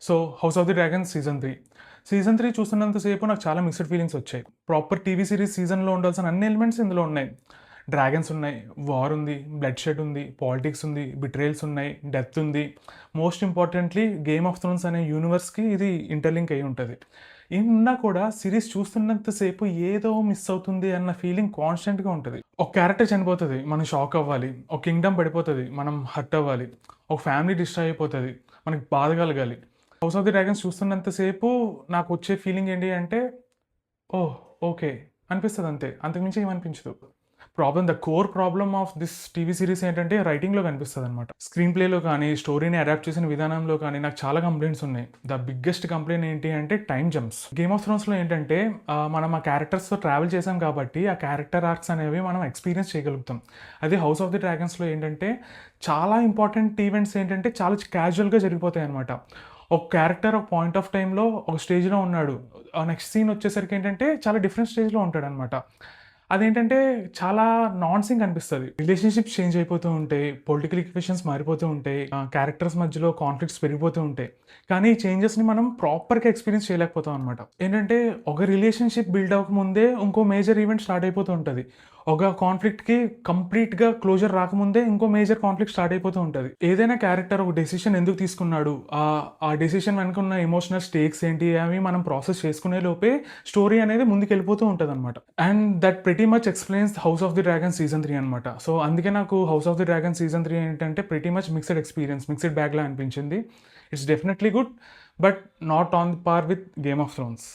So 'house of the dragons' season 3 చూస్తున్నంత సేపు నాకు చాలా మిక్స్డ్ ఫీలింగ్స్ వచ్చాయి. ప్రాపర్ టీవీ సీరీస్ సీజన్‌లో ఉండాల్సిన అన్ని ఎలిమెంట్స్ ఇందులో ఉన్నాయి. డ్రాగన్స్ ఉన్నాయి, వార్ ఉంది, బ్లడ్ షెడ్ ఉంది, పాలిటిక్స్ ఉంది, బిట్రేయల్స్ ఉన్నాయి, డెత్ ఉంది. Most importantly 'game of Thrones' అనే యూనివర్స్‌కి ఇది ఇంటర్‌లింక్ అయ్యి ఉంటది. ఇవున్నా కూడా సిరీస్ చూస్తున్నంత సేపు ఏదో మిస్ అవుతుంది అన్న ఫీలింగ్ కాన్స్టెంట్‌గా ఉంటది. ఒక క్యారెక్టర్ చనిపోతది, మనం షాక్ అవ్వాలి. ఒక కింగ్డమ్ పడిపోతది, మనం హర్ట్ అవ్వాలి. ఒక ఫ్యామిలీ డిస్ట్రాయ్ అయిపోతది, మనకి బాధ కలగాలి. 'హౌస్ ఆఫ్ ది డ్రాగన్స్' చూస్తున్నంత సేపు నాకొచ్చే ఫీలింగ్ ఏంటి అంటే, ఓహ్! ఓకే. అనిపిస్తదంతే. అంతకు మించి ఏమనిపించదు. The core problem of this TV series ఏంటంటే రైటింగ్‌లో కనిపిస్తదనమాట. స్క్రీన్ ప్లేలో కానీ, స్టోరీని అడాప్ట్ చేసిన విధానంలో కానీ నాకు చాలా కంప్లెయింట్స్ ఉన్నాయి. ద బిగ్గెస్ట్ కంప్లెయింట్ ఏంటి అంటే టైమ్ జంప్స్. 'గేమ్ ఆఫ్ థ్రోన్స్‌లో' ఏంటంటే మనం ఆ క్యారెక్టర్స్‌తో ట్రావెల్ చేసాం కాబట్టి ఆ క్యారెక్టర్ ఆర్క్స్ అనేవి మనం ఎక్స్‌పీరియన్స్ చేయగలుగుతాం. అదే 'హౌస్ ఆఫ్ ది డ్రాగన్స్‌లో' ఏంటంటే చాలా ఇంపార్టెంట్ ఈవెంట్స్ ఏంటంటే చాలా క్యాజువల్‌గా జరిగిపోతాయనమాట. ఒక క్యారెక్టర్ ఒక పాయింట్ ఆఫ్ టైమ్‌లో ఒక స్టేజ్‌లో ఉన్నాడు. నెక్స్ట్ సీన్ వచ్చేసరికి ఏంటంటే చాలా డిఫరెంట్ స్టేజ్‌లో ఉంటాడనమాట. అదేంటంటే చాలా నాన్సింక్ అనిపిస్తది. రిలేషన్‌షిప్స్ చేంజ్ అయిపోతూ ఉంటాయి. పొలిటికల్ ఈక్వేషన్స్ మారిపోతూ ఉంటాయి. క్యారెక్టర్స్ మధ్యలో కాన్‌ఫ్లిక్ట్స్ పెరిగిపోతూ ఉంటాయి. కానీ ఈ చేంజెస్‌ని మనం ప్రాపర్‌గా ఎక్స్‌పీరియన్స్ చేయలేకపోతాం అనమాట. ఏంటంటే ఒక రిలేషన్‌షిప్ బిల్డ్ అవ్వకముందే ఇంకో మేజర్ ఈవెంట్ స్టార్ట్ అయిపోతూ ఉంటది. ఒక కాన్‌ఫ్లిక్ట్‌కి కంప్లీట్‌గా క్లోజర్ రాకముందే ఇంకో మేజర్ కాన్‌ఫ్లిక్ట్ స్టార్ట్ అయిపోతూ ఉంటది. ఏదైనా క్యారెక్టర్ ఒక డెసిషన్ ఎందుకు తీసుకున్నాడు? ఆ డెసిషన్ వెనక ఉన్న ఎమోషనల్ స్టేక్స్ ఏంటి? అవి మనం ప్రాసెస్ చేసుకునే లోపే స్టోరీ అనేది ముందుకెళ్ళిపోతూ ఉంటదనమాట. And that pretty much explains 'House of the Dragon' season 3 అనమాట. సో, అందుకే నాకు 'House of the Dragon' season 3 ఏంటంటే pretty much mixed experience, mixed బ్యాగ్‌లా అనిపించింది. It's definitely good. But not on par with 'Game of Thrones'.